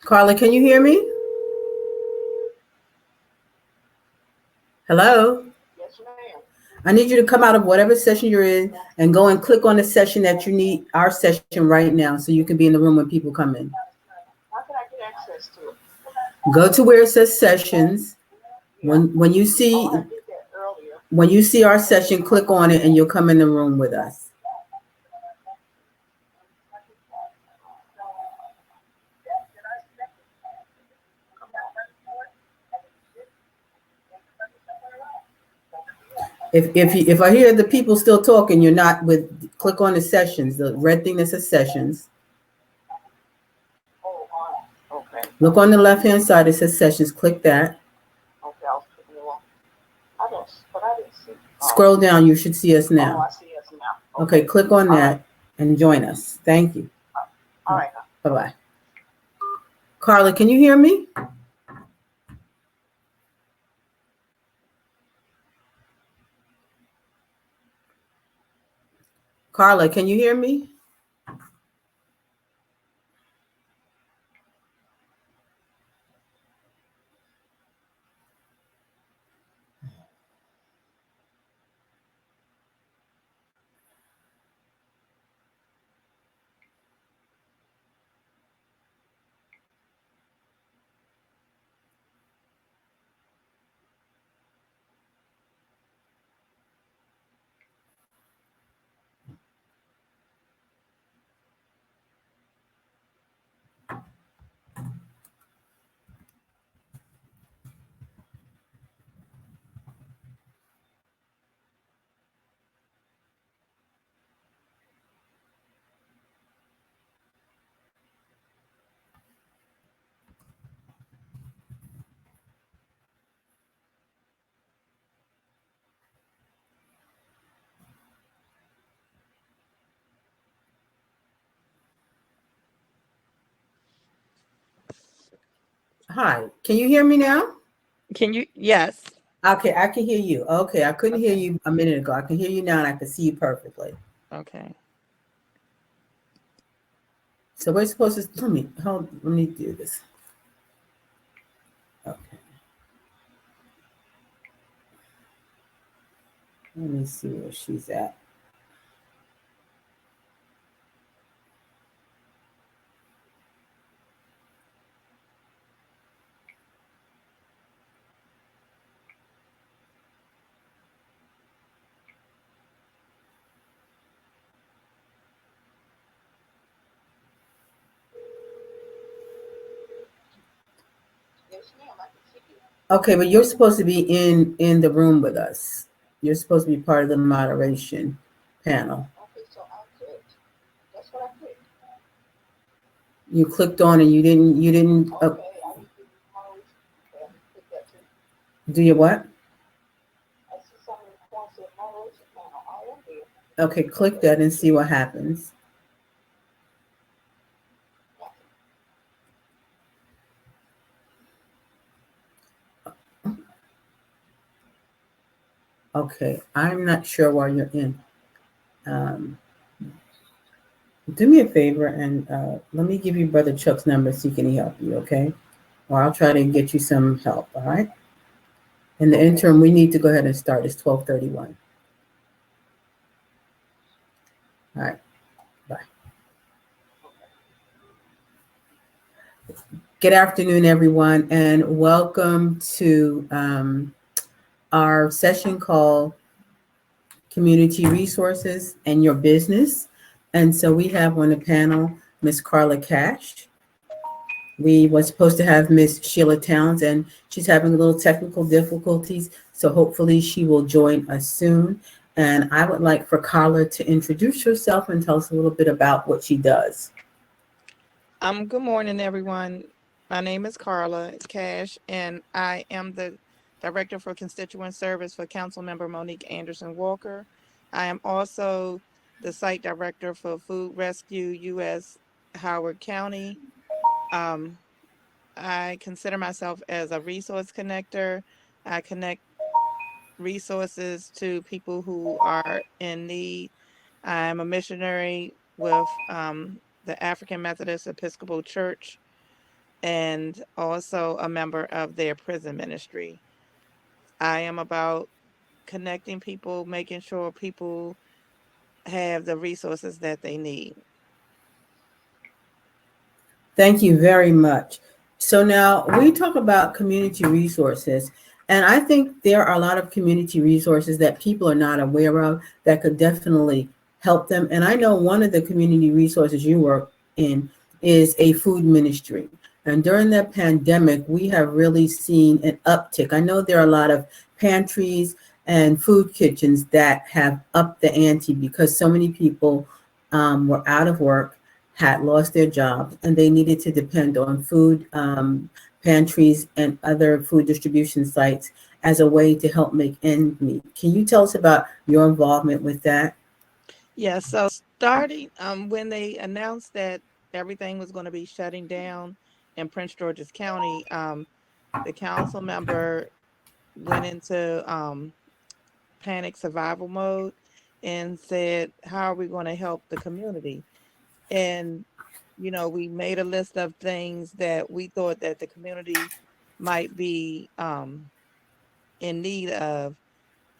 Carla, can you hear me? Hello? Yes, ma'am. I need you to come out of whatever session you're in and go and click on the session that you need, our session right now, so you can be in the room when people come in. How can I get access to it? Go to where it says sessions. Yeah. When you see Oh, I did that earlier. when you see our session, click on it and you'll come in the room with us. If I hear the people still talking, you're not with. Click on the sessions, the red thing that says sessions. Oh, okay. Look on the left-hand side. It says sessions. Click that. Okay, I'll put it on. I didn't see. Scroll down. You should see us Oh, now. I see us now. Okay, click on All that right. and join us. Thank you. All right. Bye-bye. Carla, can you hear me? Carla, can you hear me? Hi, can you hear me now? Can you? Yes. Okay, I can hear you. Okay, I couldn't hear you a minute ago. I can hear you now and I can see you perfectly. Okay. So we're supposed to, let me do this. Okay. Let me see where she's at. Yes, ma'am. I can see you. Okay, but you're supposed to be in the room with us. You're supposed to be part of the moderation panel. Okay, so I clicked. That's what I clicked. You clicked on and you didn't Okay, I need to moderate. Okay, I need to click that too. do your what? I see something in the corner said moderation panel. I am there. Okay, click that and see what happens. Okay, I'm not sure why you're in. Um, do me a favor and let me give you Brother Chuck's number so he can help you, okay? Or I'll try to get you some help, all right? In the interim, we need to go ahead and start. It's 12:31. All right, bye. Good afternoon, everyone, and welcome to our session called Community Resources and Your Business. And so we have on the panel Miss Carla Cash. We were supposed to have Miss Sheila Towns, and she's having a little technical difficulties, so hopefully she will join us soon. And I would like for Carla to introduce herself and tell us a little bit about what she does. Good morning, everyone. My name is Carla Cash, and I am the Director for Constituent Service for Councilmember Monique Anderson Walker. I am also the Site Director for Food Rescue U.S. Howard County. Um, I consider myself as a resource connector. I connect resources to people who are in need. I'm a missionary with the African Methodist Episcopal Church, and also a member of their prison ministry. I am about connecting people, making sure people have the resources that they need. Thank you very much. So now we talk about community resources, and I think there are a lot of community resources that people are not aware of that could definitely help them. And I know one of the community resources you work in is a food ministry. And during the pandemic, we have really seen an uptick. I know there are a lot of pantries and food kitchens that have upped the ante because so many people were out of work, had lost their jobs, and they needed to depend on food pantries and other food distribution sites as a way to help make ends meet. Can you tell us about your involvement with that? Yeah, so starting when they announced that everything was going to be shutting down in Prince George's County, the council member went into panic survival mode and said, how are we going to help the community? And we made a list of things that we thought that the community might be in need of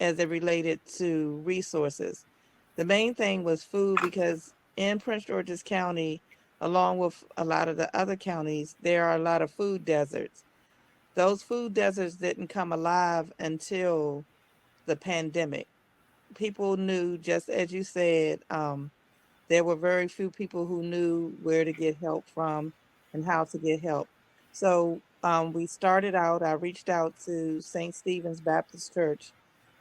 as it related to resources. The main thing was food, because in Prince George's County, along with a lot of the other counties, there are a lot of food deserts. Those food deserts didn't come alive until the pandemic. People knew, just as you said, there were very few people who knew where to get help from and how to get help. So we started out, I reached out to St. Stephen's Baptist Church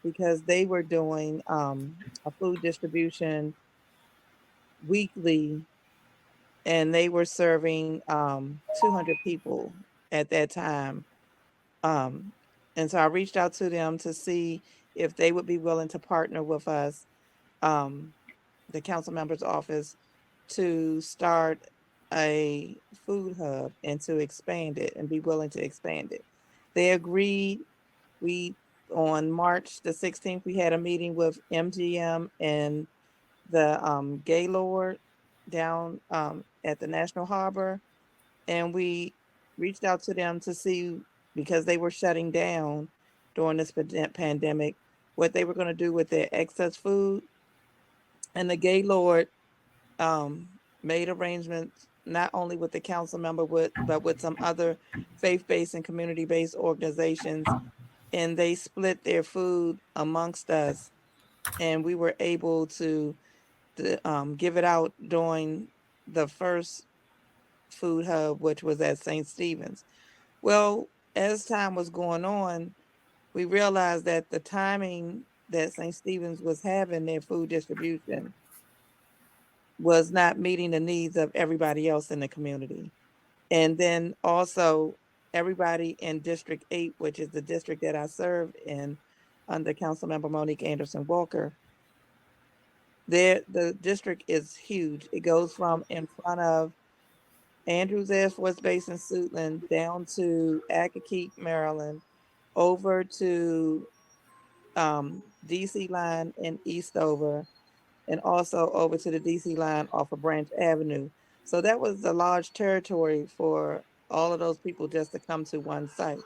because they were doing a food distribution weekly, and they were serving 200 people at that time. Um, and so I reached out to them to see if they would be willing to partner with us, um, the council member's office, to start a food hub and to expand it and be willing to expand it. They agreed. We On March the 16th, we had a meeting with MGM and the Gaylord down at the National Harbor, and we reached out to them to see, because they were shutting down during this pandemic, what they were going to do with their excess food. And the Gaylord um, made arrangements not only with the council member, but with some other faith-based and community-based organizations, and they split their food amongst us, and we were able to give it out during the first food hub, which was at St. Stephen's. Well, as time was going on, we realized that the timing that St. Stephen's was having their food distribution was not meeting the needs of everybody else in the community. And then also everybody in District 8, which is the district that I served in under Councilmember Monique Anderson Walker, the district is huge. It goes from in front of Andrews Air Force Base in Suitland down to Accokeek, Maryland, over to DC line in Eastover, and also over to the DC line off of Branch Avenue. So that was a large territory for all of those people just to come to one site.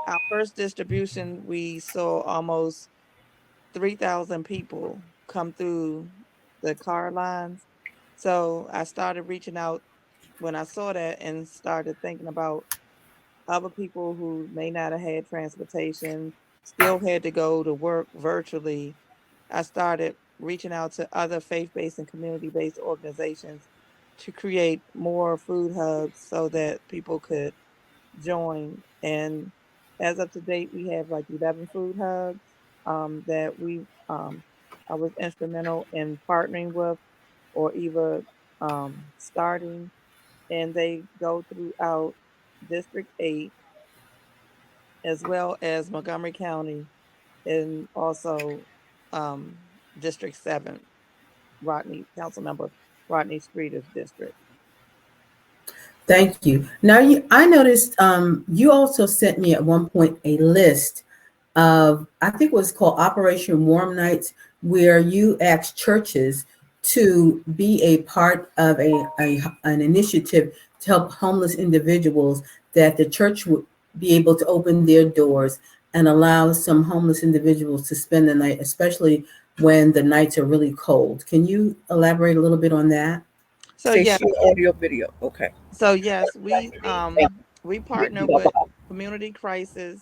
Our first distribution, we saw almost 3,000 people come through the car lines. So I started reaching out when I saw that and started thinking about other people who may not have had transportation, still had to go to work virtually. I started reaching out to other faith-based and community-based organizations to create more food hubs so that people could join. And as of to date, we have like 11 food hubs that I was instrumental in partnering with or either starting, and they go throughout District 8 as well as Montgomery County, and also um, District 7, Councilmember Rodney Streeter's district. Thank you. Now, I noticed you also sent me at one point a list of, I think it was called Operation Warm Nights, where you asked churches to be a part of an initiative to help homeless individuals, that the church would be able to open their doors and allow some homeless individuals to spend the night, especially when the nights are really cold. Can you elaborate a little bit on that? So Say yeah, share audio video. Okay. so yes, we partner with Community Crisis.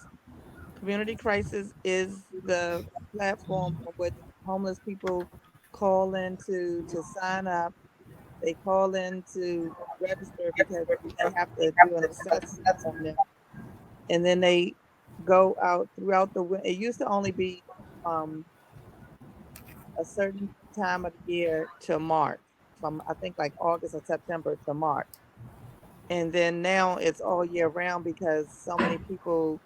Community Crisis is the platform on which homeless people call in to sign up. They call in to register because they have to do an assessment on them, and then they go out throughout the winter. It used to only be um, a certain time of the year to March, from I think like August or September to March. And then now it's all year round because so many people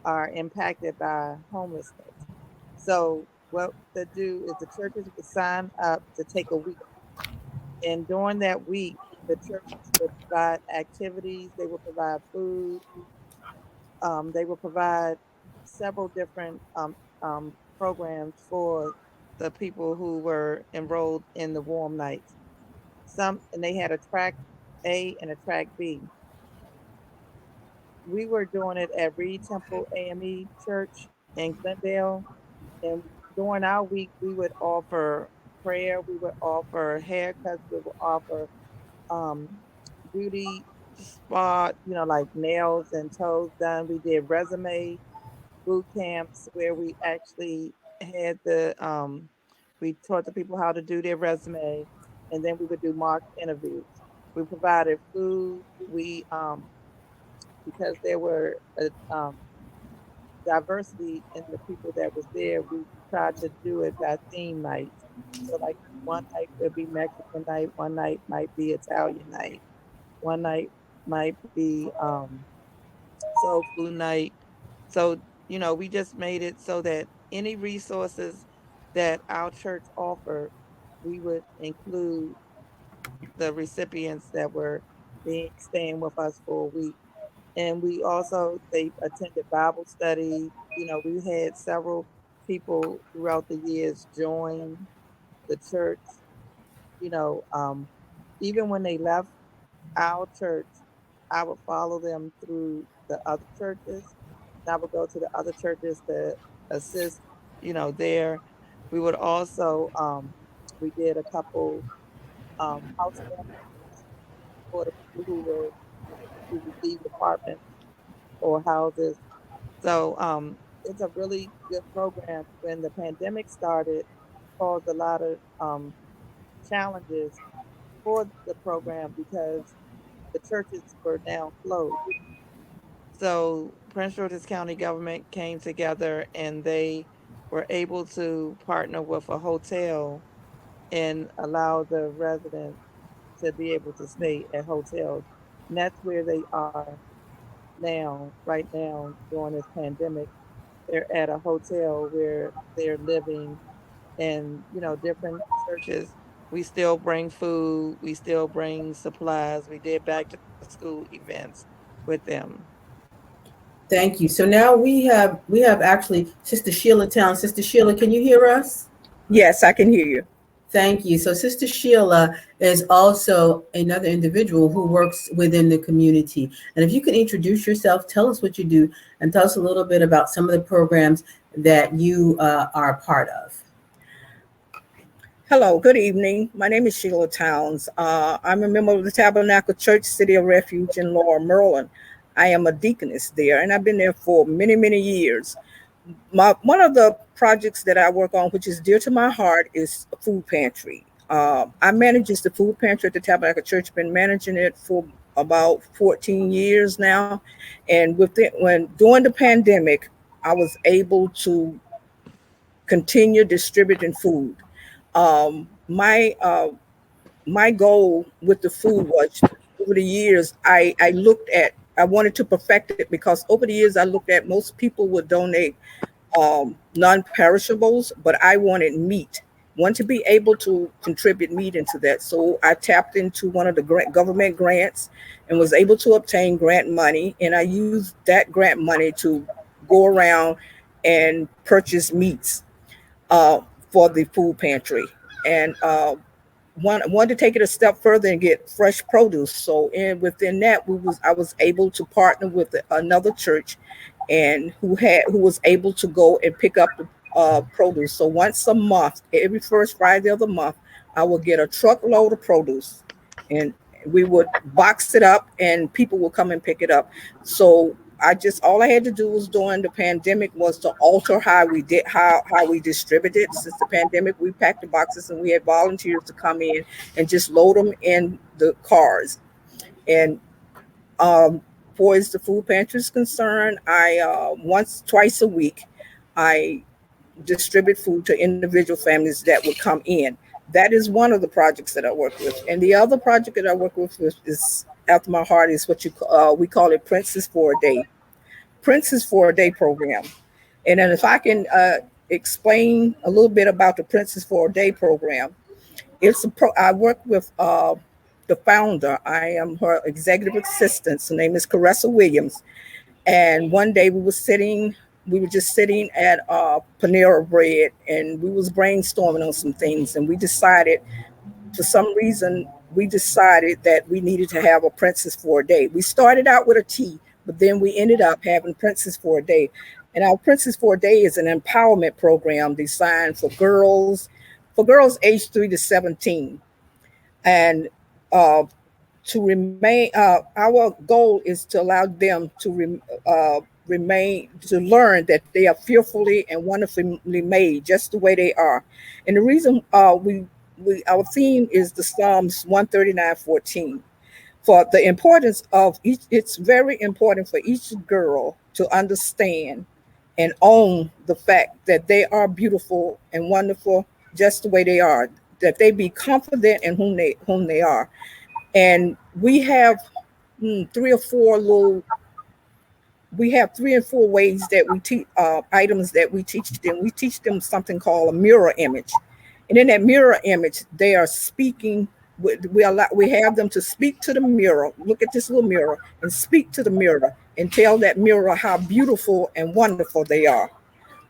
are impacted by homelessness. So what they do is the churches would sign up to take a week. And during that week, the churches will provide activities, they will provide food, they will provide several different programs for the people who were enrolled in the warm nights. And they had a track A and a track B. We were doing it at Reed Temple A.M.E. Church in Glendale. And during our week, we would offer prayer, we would offer haircuts, we would offer um, beauty spa, like nails and toes done. We did resume boot camps where we actually had we taught the people how to do their resume, and then we would do mock interviews. We provided food. Because there were diversity in the people that was there, we tried to do it by theme nights. So like one night would be Mexican night, one night might be Italian night, one night might be soul food night. So, we just made it so that any resources that our church offered, we would include the recipients that were being staying with us for a week. And we also they attended Bible study. We had several people throughout the years join the church. You know, um, Even when they left our church, I would follow them through the other churches. And I would go to the other churches to assist. There. We would also we did a couple housewarming for the people who received apartments or houses. So it's a really good program. When the pandemic started, caused a lot of challenges for the program because the churches were now closed. So Prince George's County government came together and they were able to partner with a hotel and allow the residents to be able to stay at hotels. And that's where they are now, right now, during this pandemic. They're at a hotel where they're living, and different churches, we still bring food, we still bring supplies. We did back to school events with them. Thank you. So now we have actually Sister Sheila Town. Sister Sheila, can you hear us? Yes, I can hear you. Thank you. So Sister Sheila is also another individual who works within the community. And if you could introduce yourself, tell us what you do, and tell us a little bit about some of the programs that you are a part of. Hello, good evening. My name is Sheila Towns. I'm a member of the Tabernacle Church, City of Refuge in Laurel, Maryland. I am a deaconess there, and I've been there for many, many years. One of the projects that I work on, which is dear to my heart, is a food pantry. I manage the food pantry at the Tabernacle Church. Been managing it for about 14 years now, and when during the pandemic, I was able to continue distributing food. My goal with the food was, over the years, I wanted to perfect it, because over the years I looked at most people would donate non-perishables, but I wanted meat. Want to be able to contribute meat into that. So I tapped into one of the government grants and was able to obtain grant money. And I used that grant money to go around and purchase meats uh, for the food pantry. And wanted to take it a step further and get fresh produce. So within that, I was able to partner with another church, and who was able to go and pick up the produce. So once a month, every first Friday of the month, I would get a truckload of produce, and we would box it up, and people would come and pick it up. So all I had to do was during the pandemic was to alter how we distributed. Since the pandemic, we packed the boxes and we had volunteers to come in and just load them in the cars. And far as the food pantry is concerned, I twice a week, I distribute food to individual families that would come in. That is one of the projects that I work with. And the other project that I work with is after my heart is what we call it Princess for a Day. Princess for a Day program. And then if I can explain a little bit about the Princess for a Day program, I work with the founder. I am her executive assistant. Her name is Caressa Williams. And one day we were just sitting at Panera Bread, and we was brainstorming on some things, and for some reason, we decided that we needed to have a Princess for a Day. We started out with a T, but then we ended up having Princess for a Day. And our Princess for a Day is an empowerment program designed for girls aged 3 to 17. And to remain, our goal is to allow them to learn that they are fearfully and wonderfully made just the way they are. And the reason our theme is the Psalms 139:14. For the importance of it's very important for each girl to understand and own the fact that they are beautiful and wonderful just the way they are, that they be confident in whom they are. And we have three or four ways that we teach items that we teach them. We teach them something called a mirror image. And in that mirror image, they are speaking. We have them to speak to the mirror, look at this little mirror and speak to the mirror and tell that mirror how beautiful and wonderful they are.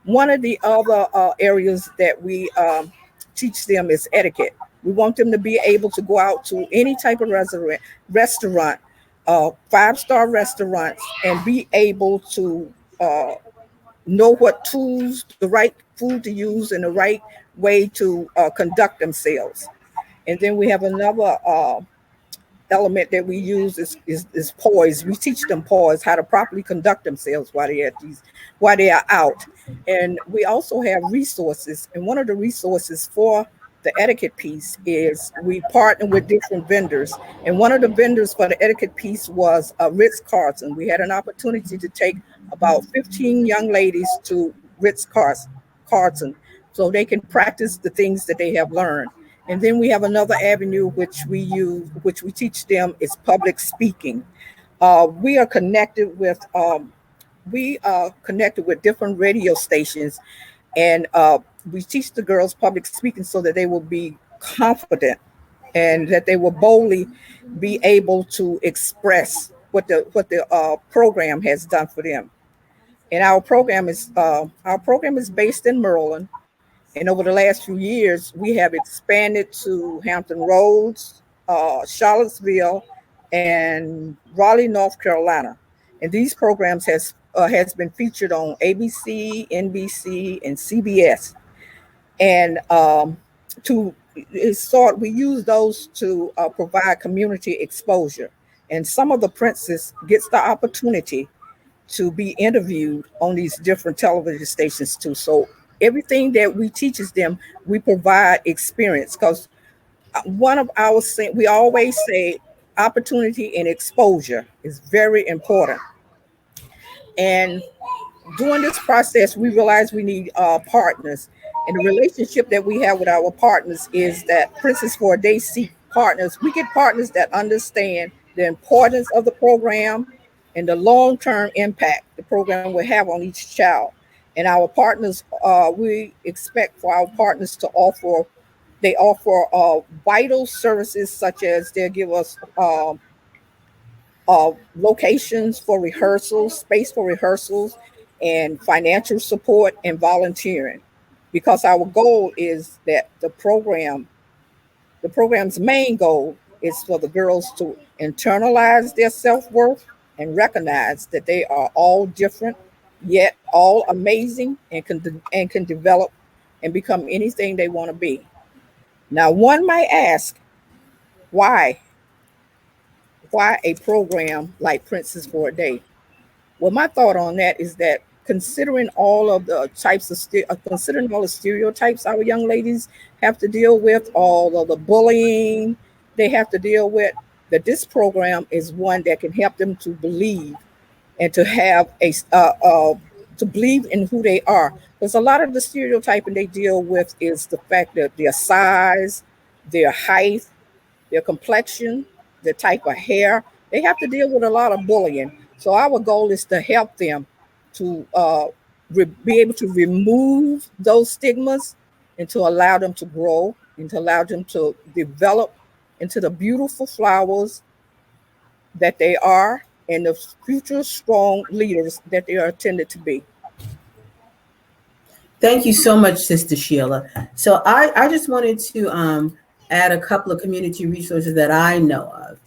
One of the other areas that we teach them is etiquette. We want them to be able to go out to any type of restaurant, 5-star restaurants, and be able to know what tools, the right food to use, and the right way to conduct themselves. And then we have another element that we use is poise. We teach them poise, how to properly conduct themselves while they are out. And we also have resources. And one of the resources for the etiquette piece is we partner with different vendors. And one of the vendors for the etiquette piece was Ritz-Carlton. We had an opportunity to take about 15 young ladies to Ritz-Carlton so they can practice the things that they have learned. And then we have another avenue which we teach them is public speaking. We are connected with different radio stations, and we teach the girls public speaking so that they will be confident and that they will boldly be able to express what the program has done for them. And our program is based in Maryland. And over the last few years, we have expanded to Hampton Roads, Charlottesville, and Raleigh, North Carolina. And these programs has been featured on ABC, NBC, and CBS. And we use those to provide community exposure. And some of the princes gets the opportunity to be interviewed on these different television stations too. So everything that we teaches them, we provide experience, because we always say opportunity and exposure is very important. And during this process, we realize we need partners. And the relationship that we have with our partners is that Princess for a Day seek partners. We get partners that understand the importance of the program and the long-term impact the program will have on each child. And our partners, we expect for our partners to offer vital services, such as they'll give us locations for rehearsals, space for rehearsals, and financial support and volunteering. Because our goal is that the program The program's main goal is for the girls to internalize their self-worth and recognize that they are all different, yet all amazing, and can develop and become anything they want to be. Now, one might ask, why? Why a program like Princess for a Day? Well, my thought on that is that considering all of the types of considering all the stereotypes our young ladies have to deal with, all of the bullying they have to deal with, that this program is one that can help them to believe and to have to believe in who they are. Because a lot of the stereotyping they deal with is the fact that their size, their height, their complexion, the type of hair. They have to deal with a lot of bullying. So our goal is to help them to be able to remove those stigmas and to allow them to grow and to allow them to develop into the beautiful flowers that they are and the future strong leaders that they are intended to be. Thank you so much, Sister Sheila. So I just wanted to add a couple of community resources that I know of.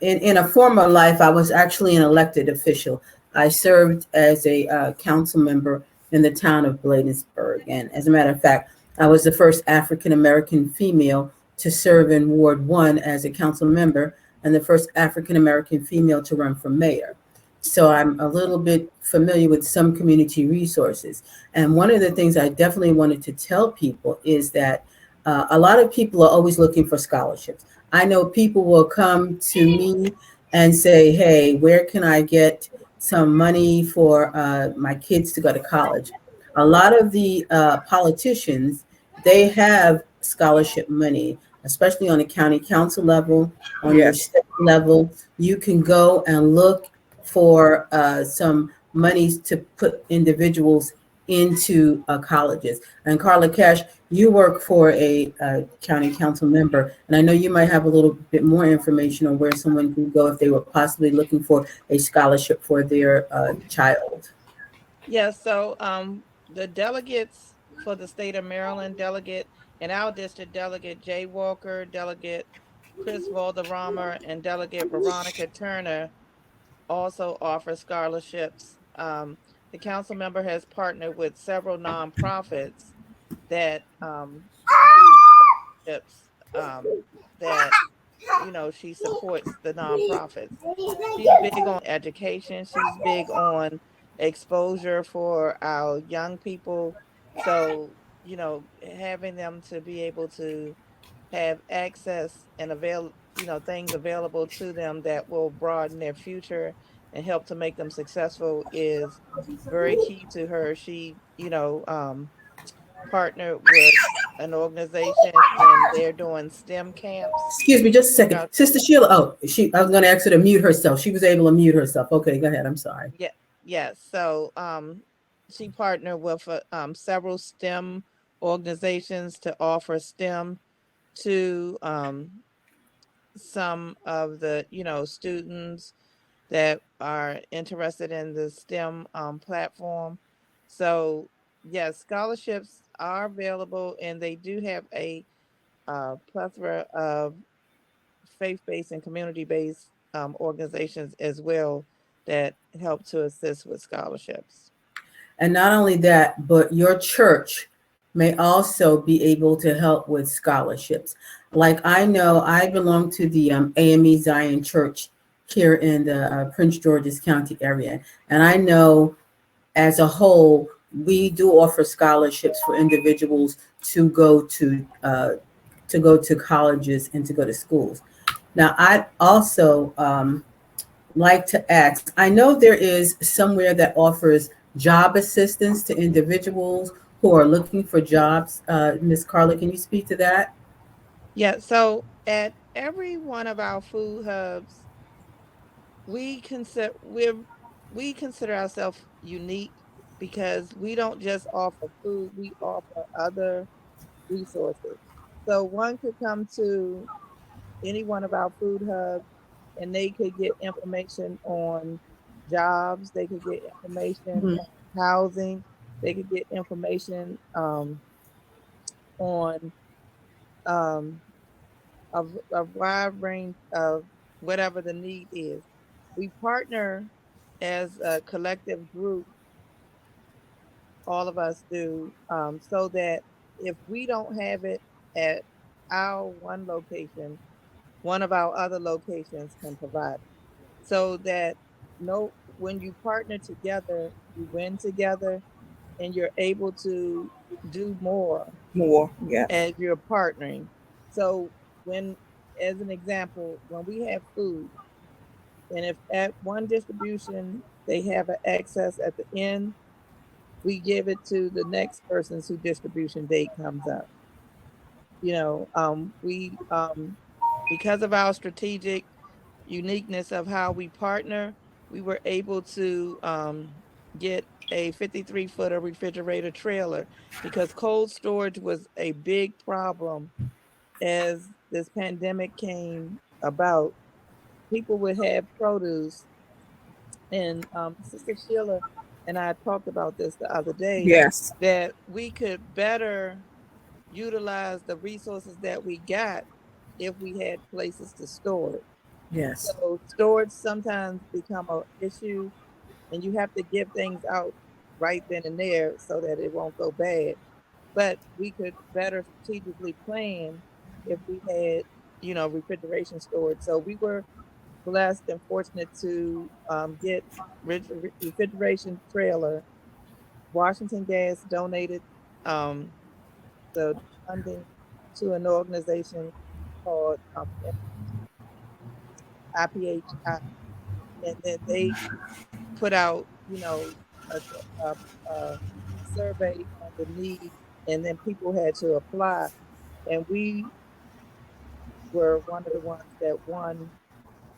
In a former life, I was actually an elected official. I served as a council member in the town of Bladensburg. And as a matter of fact, I was the first African-American female to serve in Ward 1 as a council member and the first African-American female to run for mayor. So I'm a little bit familiar with some community resources. And one of the things I definitely wanted to tell people is that a lot of people are always looking for scholarships. I know people will come to me and say, hey, where can I get some money for my kids to go to college? A lot of the politicians, they have scholarship money, especially on a county council level, on your Yes. state level. You can go and look for some monies to put individuals into colleges. And Carla Cash, you work for a county council member, and I know you might have a little bit more information on where someone can go if they were possibly looking for a scholarship for their child. Yeah, so the delegates for the state of Maryland, delegate in our district, Delegate Jay Walker, Delegate Chris Valderrama, and Delegate Veronica Turner also offer scholarships. The council member has partnered with several nonprofits that do scholarships that she supports the nonprofits. She's big on education. She's big on exposure for our young people. So, having them to be able to have access and things available to them that will broaden their future and help to make them successful is very key to her. She, partnered with an organization and they're doing STEM camps Excuse me, just a second. throughout. Sister Sheila, I was going to ask her to mute herself. She was able to mute herself. Okay, go ahead. I'm sorry. Yeah, yes. So she partnered with several STEM organizations to offer STEM to some of the students that are interested in the STEM platform. So yes, scholarships are available, and they do have a plethora of faith-based and community-based organizations as well that help to assist with scholarships. And not only that, but your church may also be able to help with scholarships. Like I know I belong to the A.M.E. Zion Church here in the Prince George's County area. And I know as a whole, we do offer scholarships for individuals to go to colleges and to go to schools. Now, I also like to ask, I know there is somewhere that offers job assistance to individuals who are looking for jobs. Ms. Carla, can you speak to that? Yeah, so at every one of our food hubs, we consider ourselves unique because we don't just offer food, we offer other resources. So one could come to any one of our food hubs and they could get information on jobs, they could get information Mhm. on housing, they could get information on a wide range of whatever the need is. We partner as a collective group, all of us do, so that if we don't have it at our one location, one of our other locations can provide it. So that no, when you partner together, you win together and you're able to do more More, yes. as you're partnering. So when, as an example, when we have food, and if at one distribution they have an excess at the end, we give it to the next person's who distribution date comes up. We because of our strategic uniqueness of how we partner, we were able to get a 53-footer refrigerator trailer because cold storage was a big problem as this pandemic came about. People would have produce, and Sister Sheila and I talked about this the other day, Yes. that we could better utilize the resources that we got if we had places to store it. Yes. So storage sometimes become an issue, and you have to give things out right then and there so that it won't go bad. But we could better strategically plan if we had, refrigeration storage. So we were blessed and fortunate to get refrigeration trailer. Washington Gas donated um, the funding to an organization called IPHI, and then they put out, a, a, a survey on the need, and then people had to apply, and we were one of the ones that won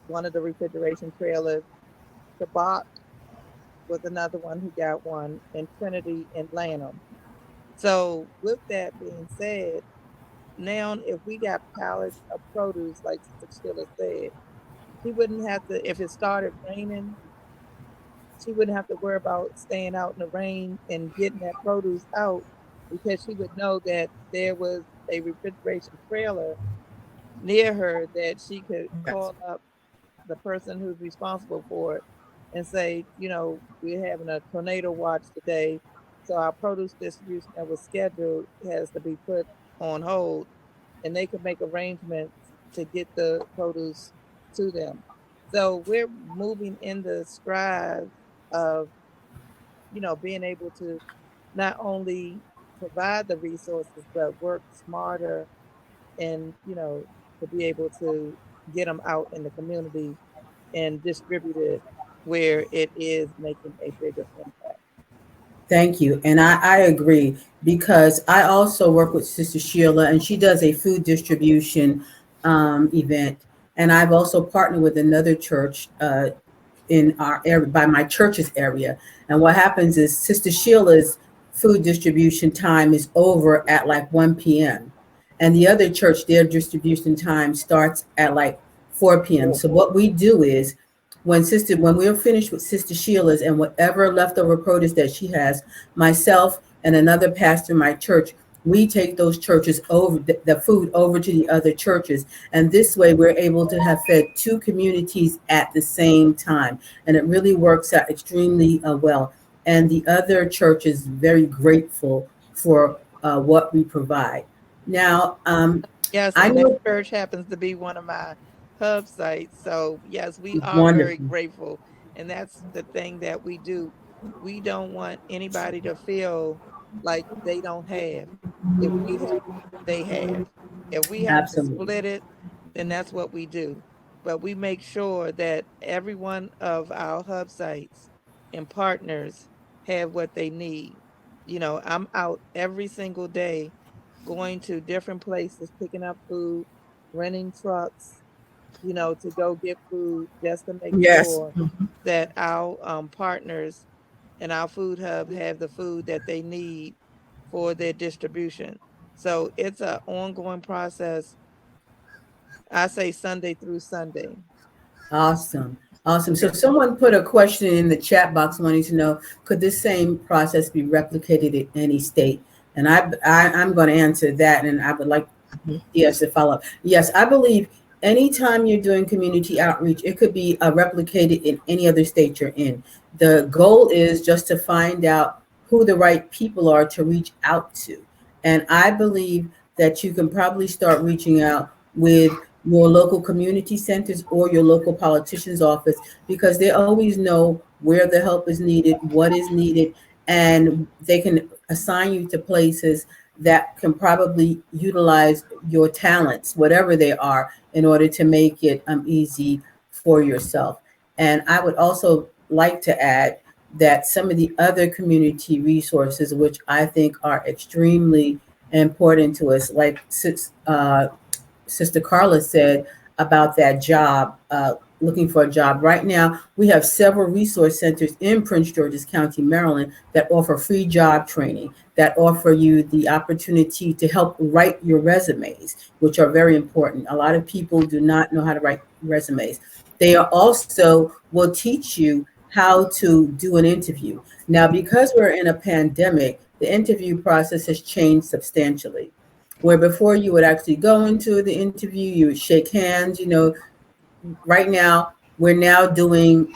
one of the refrigeration trailers. The box was another one who got one, in Trinity and Lanham. So with that being said, now if we got pallets of produce, like Sister Sheila said, she wouldn't have to, if it started raining, she wouldn't have to worry about staying out in the rain and getting that produce out, because she would know that there was a refrigeration trailer near her that she could Yes. call up the person who's responsible for it and say, we're having a tornado watch today, so our produce distribution that was scheduled has to be put on hold, and they can make arrangements to get the produce to them. So we're moving in the strides of, being able to not only provide the resources, but work smarter and, to be able to get them out in the community and distribute it where it is making a bigger impact. Thank you. And I agree because I also work with Sister Sheila and she does a food distribution event. And I've also partnered with another church in our area, by my church's area. And what happens is Sister Sheila's food distribution time is over at like 1 p.m. And the other church, their distribution time starts at like 4 p.m. So what we do is when we're finished with Sister Sheila's and whatever leftover produce that she has, myself and another pastor in my church, we take those churches over the food over to the other churches. And this way we're able to have fed two communities at the same time. And it really works out extremely well. And the other church is very grateful for what we provide. Now, Yes, I and that know church happens to be one of my hub sites. So yes, we it's are very wonderful. grateful. And that's the thing that we do. We don't want anybody to feel like they don't have. If we have, they have. If we have to Absolutely. split it, then that's what we do. But we make sure that every one of our hub sites and partners have what they need. I'm out every single day going to different places, picking up food, renting trucks, to go get food just to make Yes. sure that our partners and our food hub have the food that they need for their distribution. So it's an ongoing process. I say Sunday through Sunday. Awesome. Awesome. So someone put a question in the chat box wanting to know, could this same process be replicated in any state? And I'm going to answer that. And I would like Yes, to follow up. Yes, I believe anytime you're doing community outreach, it could be replicated in any other state you're in. The goal is just to find out who the right people are to reach out to. And I believe that you can probably start reaching out with your local community centers or your local politician's office because they always know where the help is needed, what is needed, and they can assign you to places that can probably utilize your talents, whatever they are, in order to make it easy for yourself. And I would also like to add that some of the other community resources, which I think are extremely important to us, like Sister Carla said about that job, looking for a job. Right now, we have several resource centers in Prince George's County, Maryland, that offer free job training, that offer you the opportunity to help write your resumes, which are very important. A lot of people do not know how to write resumes. They are also will teach you how to do an interview. Now, because we're in a pandemic, the interview process has changed substantially. Where before you would actually go into the interview, you would shake hands. Right now we're now doing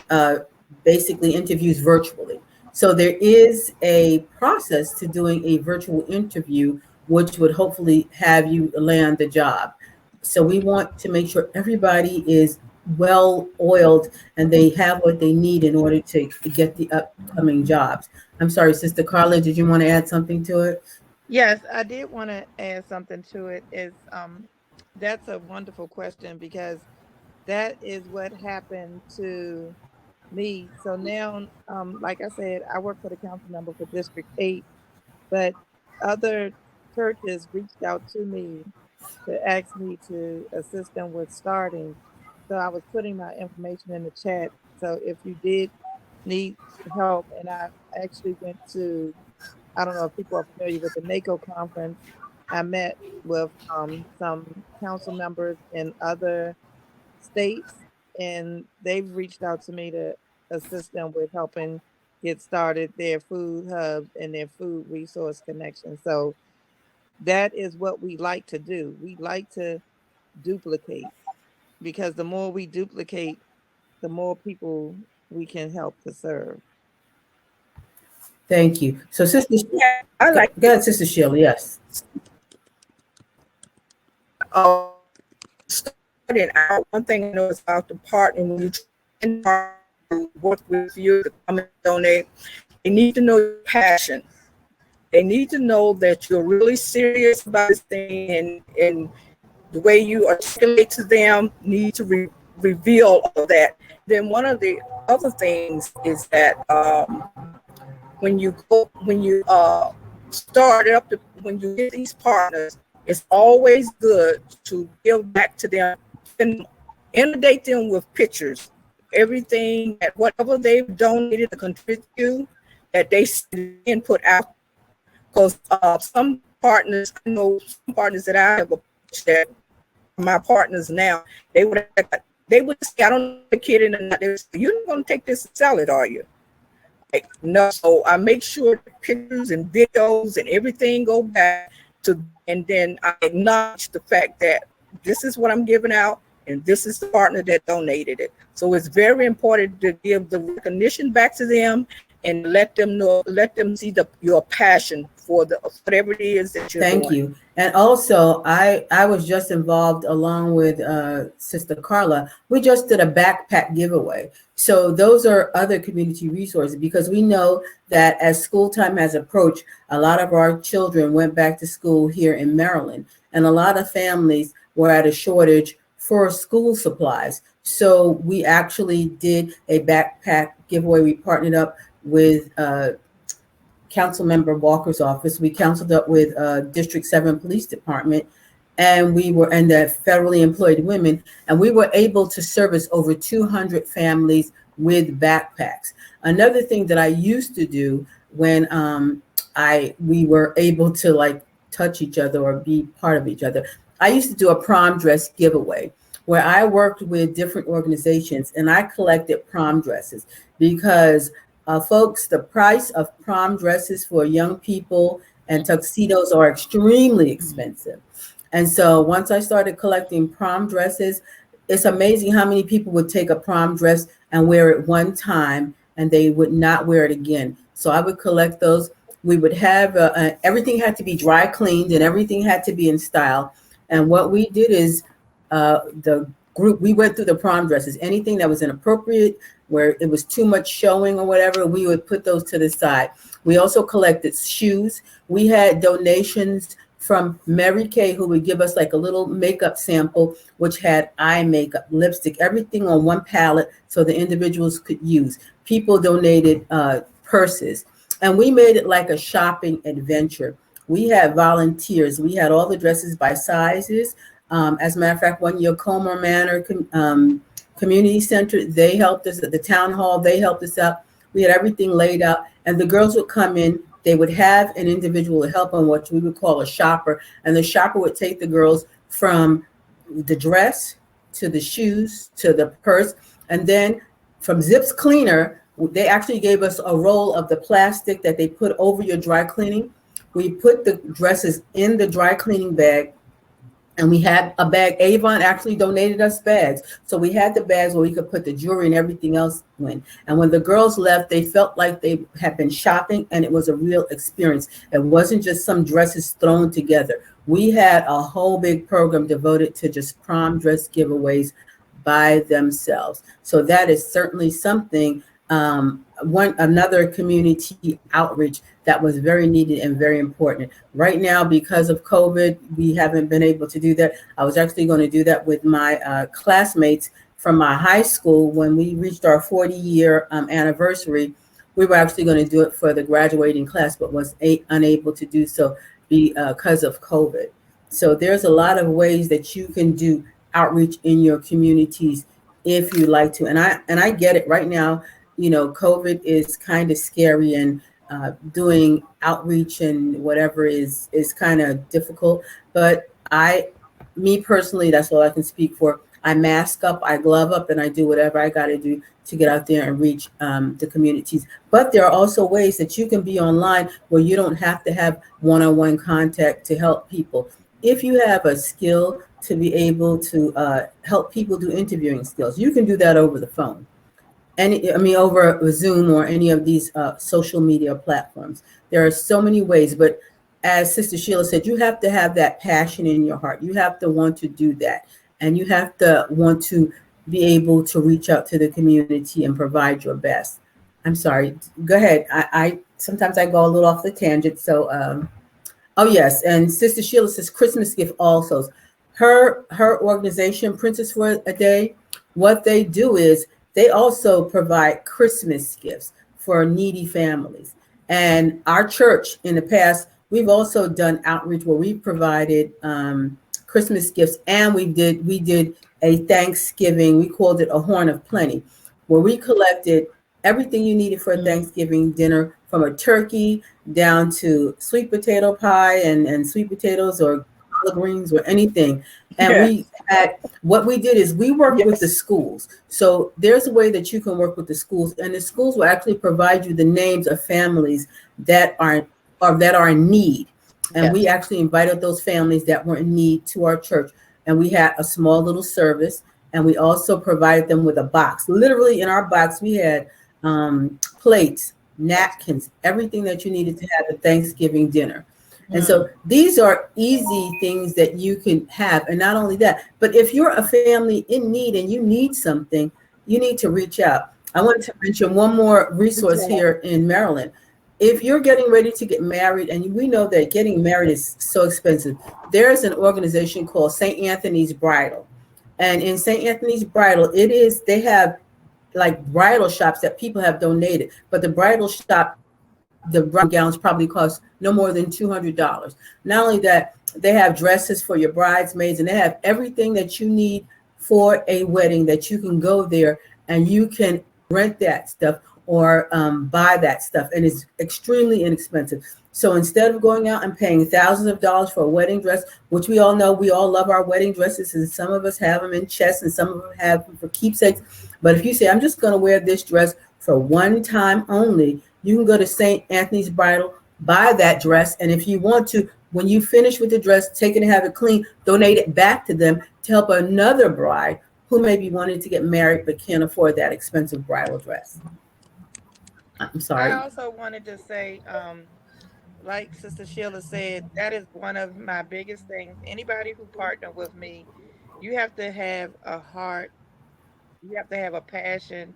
basically interviews virtually. So there is a process to doing a virtual interview, which would hopefully have you land the job. So we want to make sure everybody is well oiled and they have what they need in order to get the upcoming jobs. I'm sorry, Sister Carla, did you want to add something to it? Yes, I did want to add something to it. That's a wonderful question because that is what happened to me. So now, like I said, I work for the council member for District 8, but other churches reached out to me to ask me to assist them with starting. So I was putting my information in the chat. So if you did need help, and I actually went to, I don't know if people are familiar with the NACO conference. I met with some council members in other states, and they've reached out to me to assist them with helping get started their food hubs and their food resource connection. So that is what we like to do. We like to duplicate because the more we duplicate, the more people we can help to serve. Thank you. So Sister, Yeah, I go like ahead, Sister Sheila, yes. Starting out. One thing I know is about the partner when you to work with you to come and donate. They need to know your passion. They need to know that you're really serious about this thing, and the way you articulate to them need to reveal all that. Then one of the other things is that when you start up, when you get these partners, it's always good to give back to them and inundate them with pictures. Everything that whatever they've donated to contribute to, that they input out. Because some partners, I know some partners that I have approached that my partners now, they would say, I don't know the kid in the night. You're not going to take this and sell it, are you? Like, no. So I make sure the pictures and videos and everything go back to, and then I acknowledge the fact that this is what I'm giving out, and this is the partner that donated it. So it's very important to give the recognition back to them and let them know, let them see your passion for whatever it is that you're doing. Thank you. And also, I was just involved along with Sister Carla. We just did a backpack giveaway. So those are other community resources because we know that as school time has approached, a lot of our children went back to school here in Maryland, and a lot of families were at a shortage for school supplies. So we actually did a backpack giveaway. We partnered up with Councilmember Walker's office. We counseled up with District 7 Police Department, and we were and the federally employed women, and we were able to service over 200 families with backpacks. Another thing that I used to do when we were able to like touch each other or be part of each other, I used to do a prom dress giveaway where I worked with different organizations and I collected prom dresses because folks, the price of prom dresses for young people and tuxedos are extremely expensive. And so once I started collecting prom dresses, it's amazing how many people would take a prom dress and wear it one time and they would not wear it again. So I would collect those. We would have everything had to be dry cleaned and everything had to be in style. And what we did is the group, we went through the prom dresses, anything that was inappropriate, where it was too much showing or whatever, we would put those to the side. We also collected shoes. We had donations from Mary Kay, who would give us like a little makeup sample, which had eye makeup, lipstick, everything on one palette so the individuals could use. People donated purses, and we made it like a shopping adventure. We had volunteers. We had all the dresses by sizes. As a matter of fact, one year, Comer Manor Community Center, they helped us at the town hall. They helped us out. We had everything laid out, and the girls would come in. They would have an individual help on what we would call a shopper, and the shopper would take the girls from the dress to the shoes to the purse, and then from Zips Cleaner, they actually gave us a roll of the plastic that they put over your dry cleaning. We put the dresses in the dry cleaning bag, and we had a bag. Avon actually donated us bags. So we had the bags where we could put the jewelry and everything else in. And when the girls left, they felt like they had been shopping, and it was a real experience. It wasn't just some dresses thrown together. We had a whole big program devoted to just prom dress giveaways by themselves. So that is certainly something, another community outreach that was very needed and very important. Right now, because of COVID, we haven't been able to do that. I was actually going to do that with my classmates from my high school. When we reached our 40-year anniversary, we were actually going to do it for the graduating class, but was unable to do so because of COVID. So there's a lot of ways that you can do outreach in your communities if you like to. And I get it right now. You know, COVID is kind of scary, and doing outreach and whatever is kind of difficult. But me personally, that's all I can speak for. I mask up, I glove up, and I do whatever I got to do to get out there and reach the communities. But there are also ways that you can be online where you don't have to have one-on-one contact to help people. If you have a skill to be able to help people do interviewing skills, you can do that over the phone. Over Zoom or any of these social media platforms. There are so many ways, but as Sister Sheila said, you have to have that passion in your heart. You have to want to do that. And you have to want to be able to reach out to the community and provide your best. I'm sorry, go ahead. I sometimes I go a little off the tangent. So, oh yes, and Sister Sheila says Christmas gift also. Her organization, Princess for a Day, what they do is they also provide Christmas gifts for needy families. And our church in the past, we've also done outreach where we provided Christmas gifts, and we did a Thanksgiving, we called it a Horn of Plenty, where we collected everything you needed for a Thanksgiving dinner, from a turkey down to sweet potato pie and sweet potatoes or collard greens or anything. And what we did is we worked with the schools. So there's a way that you can work with the schools, and the schools will actually provide you the names of families that are in need. And we actually invited those families that were in need to our church. And we had a small little service, and we also provided them with a box. Literally in our box, we had plates, napkins, everything that you needed to have a Thanksgiving dinner. And so these are easy things that you can have. And not only that, but if you're a family in need and you need something, you need to reach out. I wanted to mention one more resource here in Maryland. If you're getting ready to get married, and we know that getting married is so expensive, there's an organization called St. Anthony's Bridal. And in St. Anthony's Bridal, they have like bridal shops that people have donated, but the bridal shop, the bridal gowns probably cost no more than $200. Not only that, they have dresses for your bridesmaids, and they have everything that you need for a wedding, that you can go there and you can rent that stuff or buy that stuff, and it's extremely inexpensive. So instead of going out and paying thousands of dollars for a wedding dress, which we all know, we all love our wedding dresses, and some of us have them in chests and some of them have them for keepsakes. But if you say, I'm just going to wear this dress for one time only, you can go to St. Anthony's Bridal, buy that dress, and if you want to, when you finish with the dress, take it and have it clean, donate it back to them to help another bride who may be wanting to get married but can't afford that expensive bridal dress. I'm I sorry. also wanted to say, like Sister Sheila said, that is one of my biggest things. Anybody who partner with me, you have to have a heart, you have to have a passion,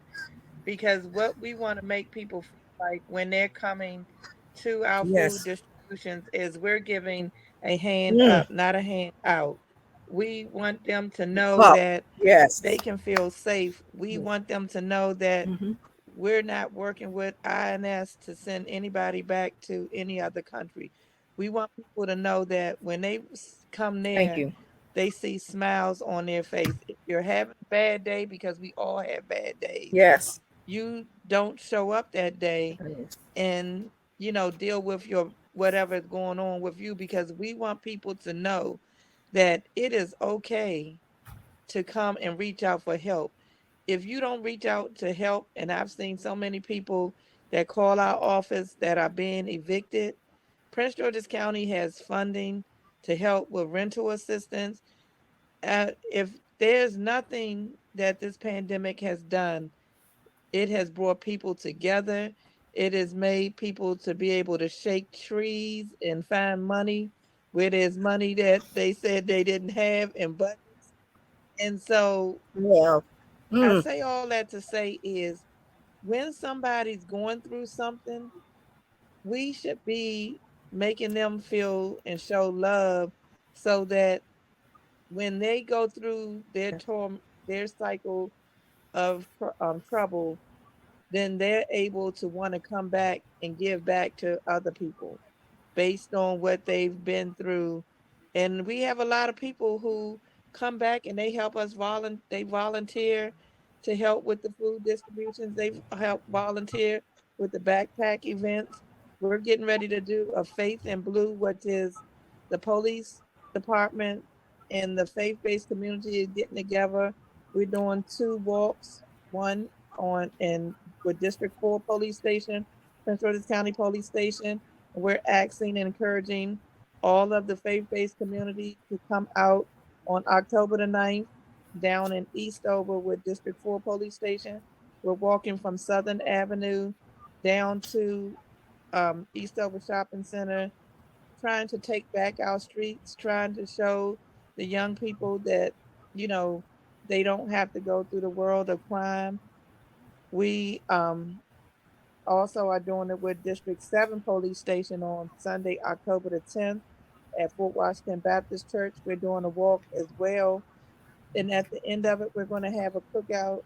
because what we want to make people feel like when they're coming to our food Yes. distributions is we're giving a hand Mm. up, not a hand out. We want them to know Wow. that they Yes. can feel safe. We want them to know that Mm-hmm. we're not working with INS to send anybody back to any other country. We want people to know that when they come Thank there, you. they see smiles on their face. If you're having a bad day, because we all have bad days, Yes. you don't show up that day and deal with your whatever is going on with you, because we want people to know that it is okay to come and reach out for help. If you don't reach out to help, and I've seen so many people that call our office that are being evicted, Prince George's County has funding to help with rental assistance. If there's nothing that this pandemic has done, it has brought people together. It has made people to be able to shake trees and find money where there's money that they said they didn't have in budgets. And so Yeah. I Mm. say all that to say is, when somebody's going through something, we should be making them feel and show love, so that when they go through their cycle of trouble, then they're able to want to come back and give back to other people based on what they've been through. And we have a lot of people who come back and they help us they volunteer to help with the food distributions. They help volunteer with the backpack events. We're getting ready to do a Faith in Blue, which is the police department and the faith-based community is getting together. We're doing 2 walks, one on in with District 4 Police Station, Prince George's County Police Station. We're asking and encouraging all of the faith-based community to come out on October the 9th down in Eastover with District 4 Police Station. We're walking from Southern Avenue down to Eastover Shopping Center, trying to take back our streets, trying to show the young people that, you know, they don't have to go through the world of crime. We also are doing it with District 7 Police Station on Sunday, October the 10th at Fort Washington Baptist Church. We're doing a walk as well. And at the end of it, we're going to have a cookout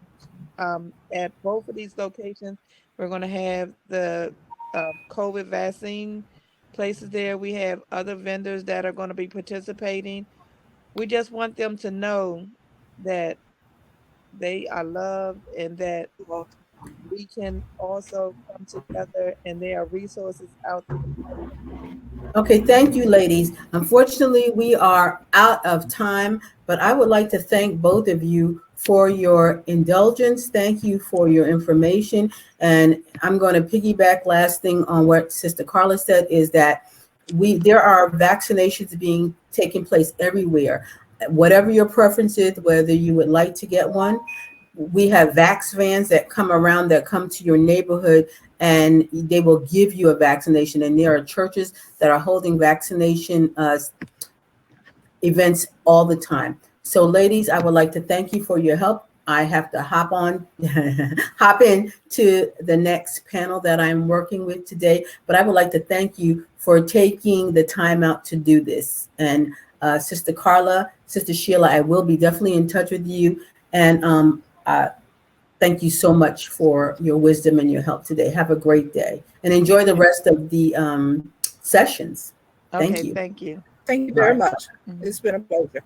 at both of these locations. We're going to have the COVID vaccine places there. We have other vendors that are going to be participating. We just want them to know that they are loved and that Well, we can also come together and there are resources out there. Okay, thank you, ladies. Unfortunately, we are out of time, but I would like to thank both of you for your indulgence. Thank you for your information. And I'm going to piggyback last thing on what Sister Carla said is that there are vaccinations being taking place everywhere. Whatever your preference is, whether you would like to get one, we have vax vans that come around that come to your neighborhood and they will give you a vaccination. And there are churches that are holding vaccination events all the time. So ladies, I would like to thank you for your help. I have to hop in to the next panel that I'm working with today, but I would like to thank you for taking the time out to do this. And Sister Carla, Sister Sheila, I will be definitely in touch with you. And thank you so much for your wisdom and your help today. Have a great day and enjoy the rest of the sessions. Thank Okay, you. thank you. thank you All very right. much. Mhm. It's been a pleasure.